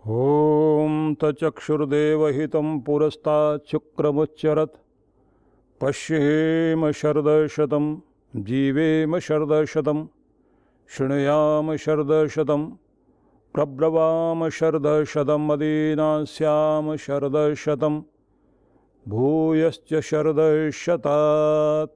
ॐ तचक्षुर्देवहितं पुरस्तात् शुक्रमुच्चरत् पश्येम शरदशतं जीवेम शरदशतं शृणुयाम शरदशतं प्रब्रवाम शरदशतं मदीनास्याम शरदशतं भूयश्च शरदशतात्।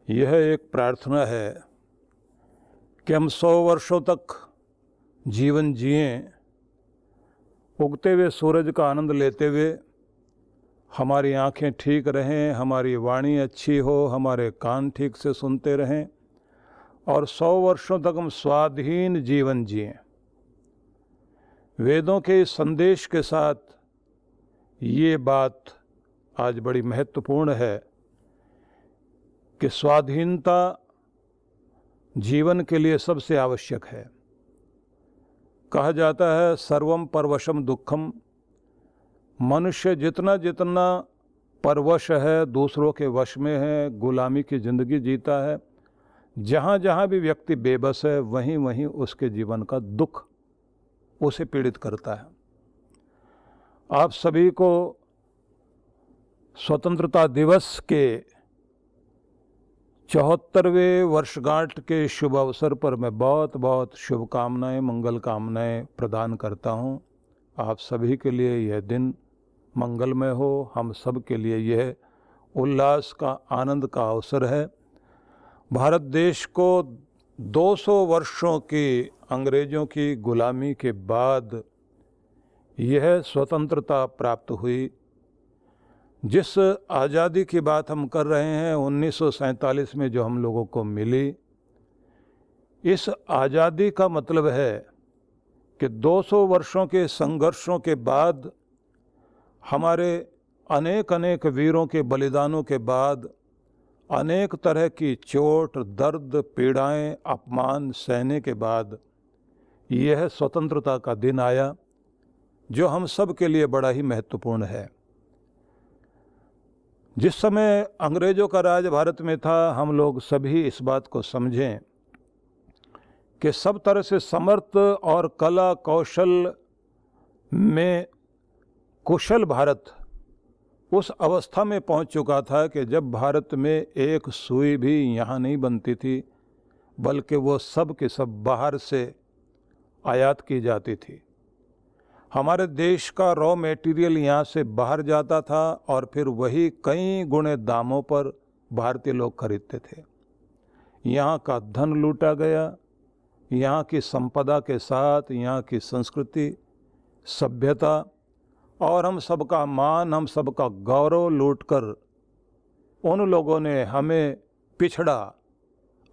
यह एक प्रार्थना है कि हम 100 वर्षों तक जीवन जिएं, उगते हुए सूरज का आनंद लेते हुए, हमारी आँखें ठीक रहें, हमारी वाणी अच्छी हो, हमारे कान ठीक से सुनते रहें और 100 वर्षों तक हम स्वाधीन जीवन जिएं। वेदों के इस संदेश के साथ ये बात आज बड़ी महत्वपूर्ण है कि स्वाधीनता जीवन के लिए सबसे आवश्यक है। कहा जाता है सर्वम परवशम दुखम। मनुष्य जितना जितना परवश है, दूसरों के वश में है, गुलामी की ज़िंदगी जीता है, जहाँ जहाँ भी व्यक्ति बेबस है वहीं वहीं उसके जीवन का दुख उसे पीड़ित करता है। आप सभी को स्वतंत्रता दिवस के 74वें वर्षगांठ के शुभ अवसर पर मैं बहुत बहुत शुभकामनाएं, मंगल कामनाएं प्रदान करता हूं। आप सभी के लिए यह दिन मंगलमय हो, हम सब के लिए यह उल्लास का, आनंद का अवसर है। भारत देश को 200 वर्षों की अंग्रेज़ों की गुलामी के बाद यह स्वतंत्रता प्राप्त हुई। जिस आज़ादी की बात हम कर रहे हैं 1947 में जो हम लोगों को मिली, इस आज़ादी का मतलब है कि 200 वर्षों के संघर्षों के बाद, हमारे अनेक अनेक वीरों के बलिदानों के बाद, अनेक तरह की चोट, दर्द, पीड़ाएं, अपमान सहने के बाद यह स्वतंत्रता का दिन आया, जो हम सब के लिए बड़ा ही महत्वपूर्ण है। जिस समय अंग्रेज़ों का राज भारत में था, हम लोग सभी इस बात को समझें कि सब तरह से समर्थ और कला कौशल में कुशल भारत उस अवस्था में पहुंच चुका था कि जब भारत में एक सुई भी यहाँ नहीं बनती थी, बल्कि वो सब के सब बाहर से आयात की जाती थी। हमारे देश का रॉ मटेरियल यहाँ से बाहर जाता था और फिर वही कई गुणे दामों पर भारतीय लोग खरीदते थे। यहाँ का धन लूटा गया, यहाँ की संपदा के साथ यहाँ की संस्कृति, सभ्यता और हम सबका मान, हम सबका गौरव लूटकर उन लोगों ने हमें पिछड़ा,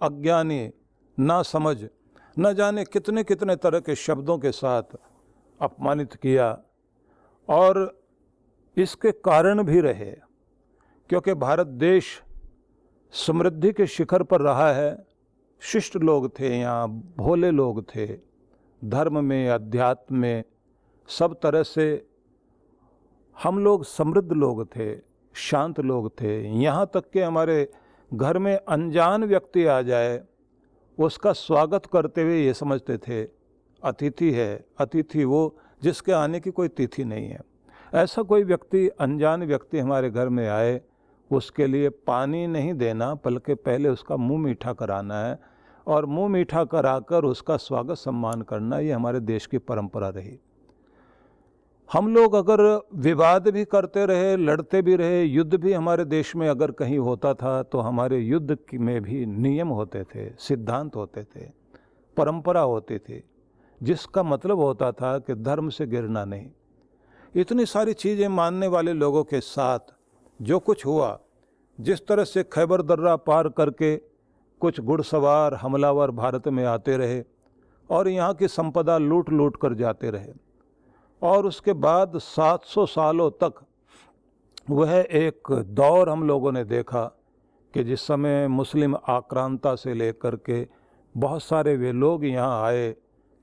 अज्ञानी, नासमझ, न जाने कितने कितने तरह के शब्दों के साथ अपमानित किया। और इसके कारण भी रहे, क्योंकि भारत देश समृद्धि के शिखर पर रहा है। शिष्ट लोग थे यहाँ, भोले लोग थे, धर्म में, अध्यात्म में, सब तरह से हम लोग समृद्ध लोग थे, शांत लोग थे। यहाँ तक कि हमारे घर में अनजान व्यक्ति आ जाए, उसका स्वागत करते हुए ये समझते थे अतिथि है। अतिथि वो जिसके आने की कोई तिथि नहीं है। ऐसा कोई व्यक्ति, अनजान व्यक्ति हमारे घर में आए, उसके लिए पानी नहीं देना, बल्कि पहले उसका मुंह मीठा कराना है और मुंह मीठा कराकर उसका स्वागत सम्मान करना, ये हमारे देश की परंपरा रही। हम लोग अगर विवाद भी करते रहे, लड़ते भी रहे, युद्ध भी हमारे देश में अगर कहीं होता था, तो हमारे युद्ध में भी नियम होते थे, सिद्धांत होते थे, परंपरा होती थी, जिसका मतलब होता था कि धर्म से गिरना नहीं। इतनी सारी चीज़ें मानने वाले लोगों के साथ जो कुछ हुआ, जिस तरह से खैबर दर्रा पार करके कुछ घुड़सवार हमलावर भारत में आते रहे और यहाँ की संपदा लूट लूट कर जाते रहे, और उसके बाद 700 सालों तक वह एक दौर हम लोगों ने देखा कि जिस समय मुस्लिम आक्रांता से लेकर के बहुत सारे वे लोग यहाँ आए,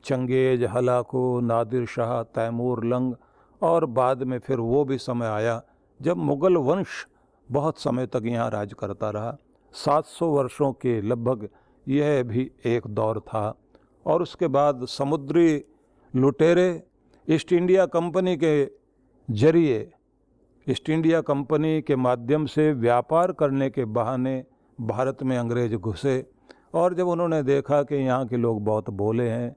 चंगेज, हलाकू, नादिर शाह, तैमूर लंग, और बाद में फिर वो भी समय आया जब मुग़ल वंश बहुत समय तक यहाँ राज करता रहा। 700 वर्षों के लगभग यह भी एक दौर था। और उसके बाद समुद्री लुटेरे ईस्ट इंडिया कंपनी के जरिए, ईस्ट इंडिया कंपनी के माध्यम से व्यापार करने के बहाने भारत में अंग्रेज घुसे। और जब उन्होंने देखा कि यहाँ के लोग बहुत भोले हैं,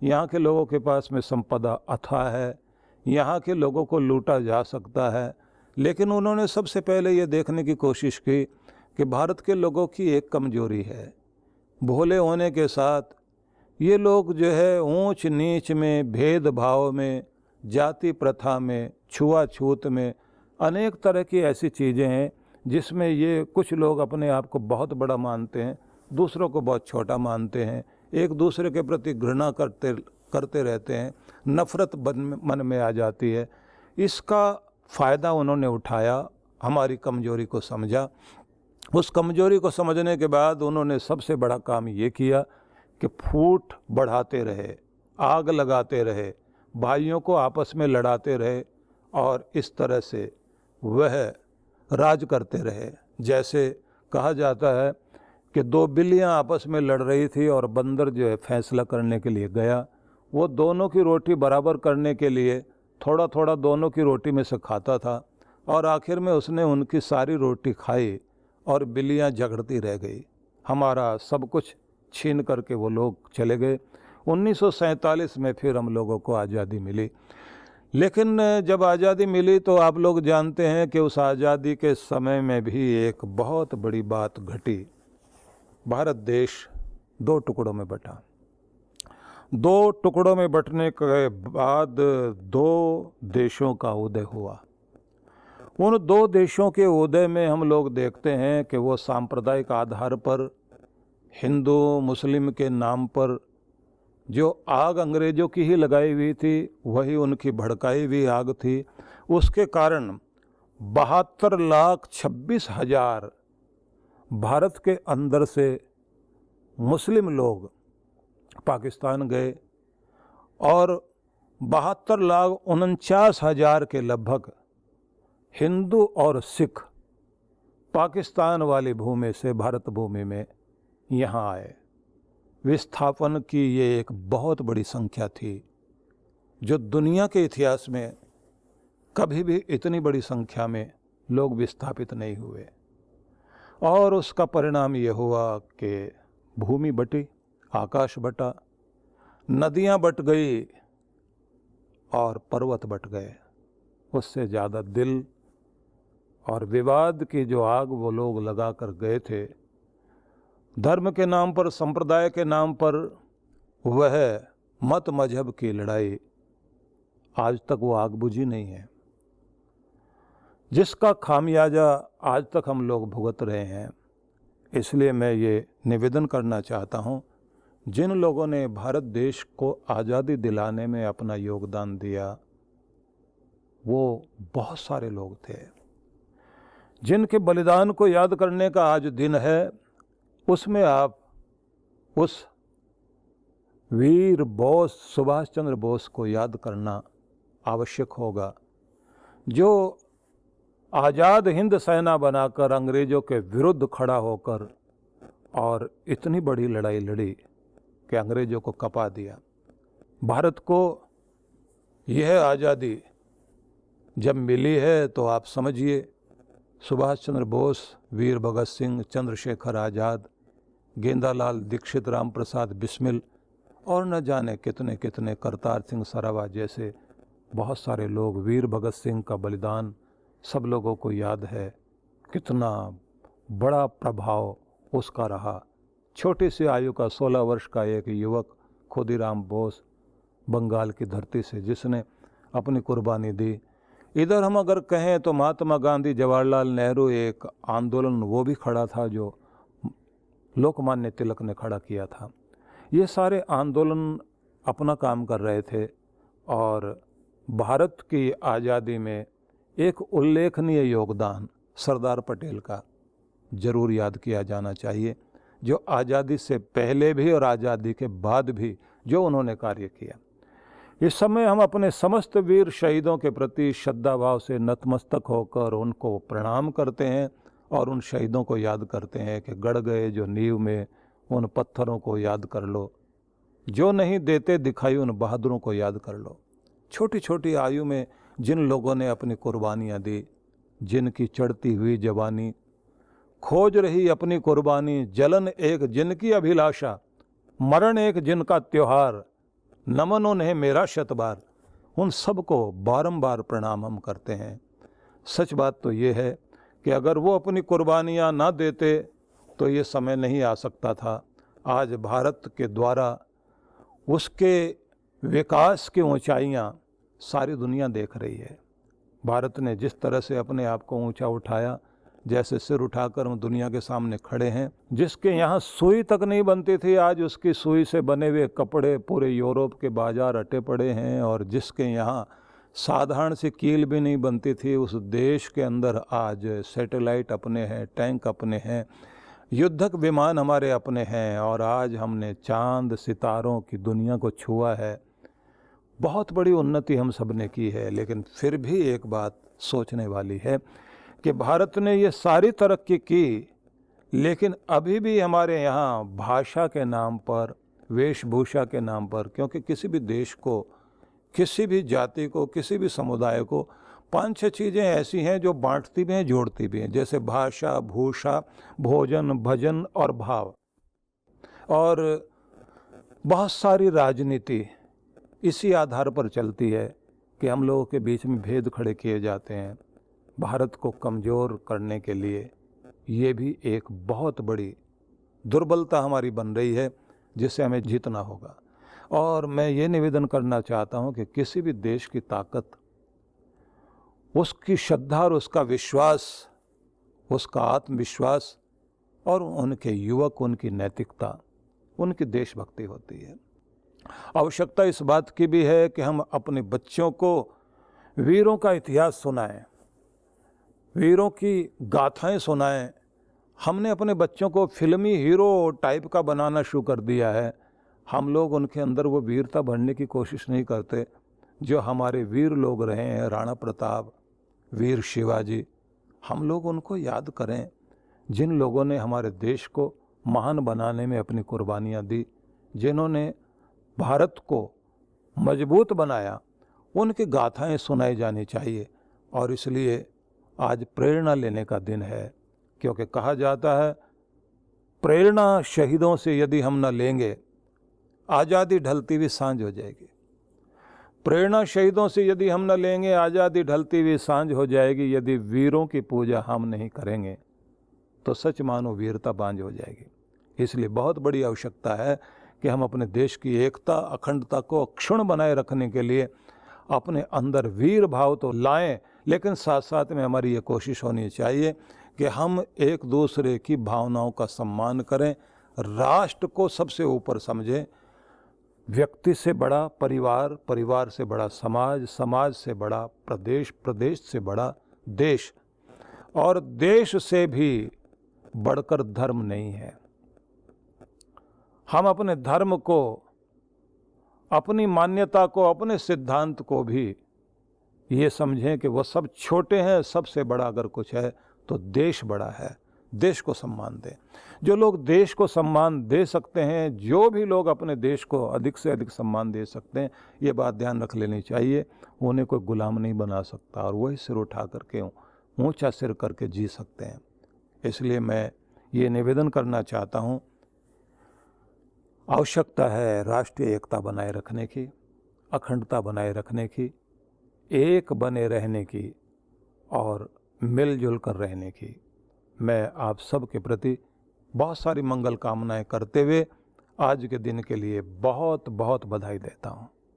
यहाँ के लोगों के पास में संपदा अथाह है, यहाँ के लोगों को लूटा जा सकता है, लेकिन उन्होंने सबसे पहले ये देखने की कोशिश की कि भारत के लोगों की एक कमजोरी है। भोले होने के साथ ये लोग जो है ऊंच नीच में, भेदभाव में, जाति प्रथा में, छुआछूत में, अनेक तरह की ऐसी चीज़ें हैं जिसमें ये कुछ लोग अपने आप को बहुत बड़ा मानते हैं, दूसरों को बहुत छोटा मानते हैं, एक दूसरे के प्रति घृणा करते रहते हैं, नफ़रत मन में आ जाती है। इसका फ़ायदा उन्होंने उठाया, हमारी कमजोरी को समझा। उस कमजोरी को समझने के बाद उन्होंने सबसे बड़ा काम ये किया कि फूट बढ़ाते रहे, आग लगाते रहे, भाइयों को आपस में लड़ाते रहे और इस तरह से वह राज करते रहे। जैसे कहा जाता है कि दो बिल्लियां आपस में लड़ रही थी और बंदर जो है फैसला करने के लिए गया। वो दोनों की रोटी बराबर करने के लिए थोड़ा थोड़ा दोनों की रोटी में से खाता था और आखिर में उसने उनकी सारी रोटी खाई और बिल्लियां झगड़ती रह गई। हमारा सब कुछ छीन करके वो लोग चले गए। 1947 में फिर हम लोगों को आज़ादी मिली। लेकिन जब आज़ादी मिली तो आप लोग जानते हैं कि उस आज़ादी के समय में भी एक बहुत बड़ी बात घटी। भारत देश दो टुकड़ों में बटा। दो टुकड़ों में बटने के बाद दो देशों का उदय हुआ। उन दो देशों के उदय में हम लोग देखते हैं कि वो सांप्रदायिक आधार पर हिंदू मुस्लिम के नाम पर जो आग अंग्रेज़ों की ही लगाई हुई थी, वही उनकी भड़काई हुई आग थी। उसके कारण 72,26,000 भारत के अंदर से मुस्लिम लोग पाकिस्तान गए और 72,49,000 के लगभग हिंदू और सिख पाकिस्तान वाली भूमि से भारत भूमि में यहाँ आए। विस्थापन की ये एक बहुत बड़ी संख्या थी जो दुनिया के इतिहास में कभी भी इतनी बड़ी संख्या में लोग विस्थापित नहीं हुए। और उसका परिणाम ये हुआ कि भूमि बटी, आकाश बटा, नदियाँ बट गई और पर्वत बट गए। उससे ज़्यादा दिल और विवाद की जो आग वो लोग लगा कर गए थे, धर्म के नाम पर, संप्रदाय के नाम पर, वह मत मजहब की लड़ाई, आज तक वो आग बुझी नहीं है, जिसका खामियाजा आज तक हम लोग भुगत रहे हैं। इसलिए मैं ये निवेदन करना चाहता हूँ, जिन लोगों ने भारत देश को आज़ादी दिलाने में अपना योगदान दिया, वो बहुत सारे लोग थे। जिनके बलिदान को याद करने का आज दिन है, उसमें आप उस वीर बोस, सुभाष चंद्र बोस को याद करना आवश्यक होगा, जो आज़ाद हिंद सेना बनाकर अंग्रेज़ों के विरुद्ध खड़ा होकर और इतनी बड़ी लड़ाई लड़ी कि अंग्रेज़ों को कपा दिया। भारत को यह आज़ादी जब मिली है तो आप समझिए, सुभाष चंद्र बोस, वीर भगत सिंह, चंद्रशेखर आज़ाद, गेंदालाल दीक्षित, राम प्रसाद बिस्मिल और न जाने कितने कितने, करतार सिंह सरावा जैसे बहुत सारे लोग, वीर भगत सिंह का बलिदान सब लोगों को याद है। कितना बड़ा प्रभाव उसका रहा। छोटी सी आयु का 16 वर्ष का एक युवक खुदीराम बोस, बंगाल की धरती से, जिसने अपनी कुर्बानी दी। इधर हम अगर कहें तो महात्मा गांधी, जवाहरलाल नेहरू, एक आंदोलन वो भी खड़ा था जो लोकमान्य तिलक ने खड़ा किया था। ये सारे आंदोलन अपना काम कर रहे थे और भारत की आज़ादी में एक उल्लेखनीय योगदान सरदार पटेल का ज़रूर याद किया जाना चाहिए, जो आज़ादी से पहले भी और आज़ादी के बाद भी जो उन्होंने कार्य किया। इस समय हम अपने समस्त वीर शहीदों के प्रति श्रद्धाभाव से नतमस्तक होकर उनको प्रणाम करते हैं और उन शहीदों को याद करते हैं कि गड़ गए जो नींव में, उन पत्थरों को याद कर लो जो नहीं देते दिखाई उन बहादुरों को याद कर लो। छोटी छोटी आयु में जिन लोगों ने अपनी कुर्बानियाँ दी, जिनकी चढ़ती हुई जवानी खोज रही अपनी कुर्बानी, जलन एक जिनकी अभिलाषा, मरण एक जिनका त्योहार, नमन उन्हें मेरा शतबार, उन सबको बारंबार प्रणाम हम करते हैं। सच बात तो ये है कि अगर वो अपनी कुर्बानियाँ ना देते तो ये समय नहीं आ सकता था। आज भारत के द्वारा उसके विकास की ऊंचाइयाँ सारी दुनिया देख रही है। भारत ने जिस तरह से अपने आप को ऊंचा उठाया, जैसे सिर उठाकर हम दुनिया के सामने खड़े हैं। जिसके यहाँ सुई तक नहीं बनती थी, आज उसकी सुई से बने हुए कपड़े पूरे यूरोप के बाजार अटे पड़े हैं। और जिसके यहाँ साधारण सी कील भी नहीं बनती थी, उस देश के अंदर आज सैटेलाइट अपने हैं, टैंक अपने हैं, युद्धक विमान हमारे अपने हैं। और आज हमने चांद सितारों की दुनिया को छुआ है। बहुत बड़ी उन्नति हम सब ने की है। लेकिन फिर भी एक बात सोचने वाली है कि भारत ने ये सारी तरक्की की, लेकिन अभी भी हमारे यहाँ भाषा के नाम पर, वेशभूषा के नाम पर, क्योंकि किसी भी देश को, किसी भी जाति को, किसी भी समुदाय को 5-6 चीज़ें ऐसी हैं जो बांटती भी हैं, जोड़ती भी हैं। जैसे भाषा, भूषा, भोजन, भजन और भाव। और बहुत सारी राजनीति इसी आधार पर चलती है कि हम लोगों के बीच में भेद खड़े किए जाते हैं। भारत को कमज़ोर करने के लिए ये भी एक बहुत बड़ी दुर्बलता हमारी बन रही है, जिससे हमें जीतना होगा। और मैं ये निवेदन करना चाहता हूँ कि किसी भी देश की ताकत उसकी श्रद्धा और उसका विश्वास, उसका आत्मविश्वास और उनके युवक, उनकी नैतिकता, उनकी देशभक्ति होती है। आवश्यकता इस बात की भी है कि हम अपने बच्चों को वीरों का इतिहास सुनाएं, वीरों की गाथाएं सुनाएं। हमने अपने बच्चों को फिल्मी हीरो टाइप का बनाना शुरू कर दिया है। हम लोग उनके अंदर वो वीरता भरने की कोशिश नहीं करते जो हमारे वीर लोग रहे हैं, राणा प्रताप, वीर शिवाजी। हम लोग उनको याद करें जिन लोगों ने हमारे देश को महान बनाने में अपनी कुर्बानियाँ दी, जिन्होंने भारत को मजबूत बनाया। उनकी गाथाएं सुनाई जानी चाहिए। और इसलिए आज प्रेरणा लेने का दिन है, क्योंकि कहा जाता है प्रेरणा शहीदों से यदि हम न लेंगे, आज़ादी ढलती हुई सांझ हो जाएगी। प्रेरणा शहीदों से यदि हम न लेंगे, आज़ादी ढलती हुई सांझ हो जाएगी। यदि वीरों की पूजा हम नहीं करेंगे तो सच मानो वीरता बांझ हो जाएगी। इसलिए बहुत बड़ी आवश्यकता है कि हम अपने देश की एकता, अखंडता को अक्षुण्ण बनाए रखने के लिए अपने अंदर वीर भाव तो लाएं, लेकिन साथ साथ में हमारी ये कोशिश होनी चाहिए कि हम एक दूसरे की भावनाओं का सम्मान करें, राष्ट्र को सबसे ऊपर समझें। व्यक्ति से बड़ा परिवार, परिवार से बड़ा समाज, समाज से बड़ा प्रदेश, प्रदेश से बड़ा देश, और देश से भी बढ़कर धर्म नहीं है। हम अपने धर्म को, अपनी मान्यता को, अपने सिद्धांत को भी ये समझें कि वो सब छोटे हैं, सबसे बड़ा अगर कुछ है तो देश बड़ा है। देश को सम्मान दें। जो लोग देश को सम्मान दे सकते हैं, जो भी लोग अपने देश को अधिक से अधिक सम्मान दे सकते हैं, ये बात ध्यान रख लेनी चाहिए। उन्हें कोई गुलाम नहीं बना सकता, और वही सिर उठा करके, ऊंचा सिर करके जी सकते हैं। इसलिए मैं ये निवेदन करना चाहता हूँ, आवश्यकता है राष्ट्रीय एकता बनाए रखने की, अखंडता बनाए रखने की, एक बने रहने की और मिलजुल कर रहने की। मैं आप सब के प्रति बहुत सारी मंगल कामनाएं करते हुए आज के दिन के लिए बहुत बहुत बधाई देता हूँ।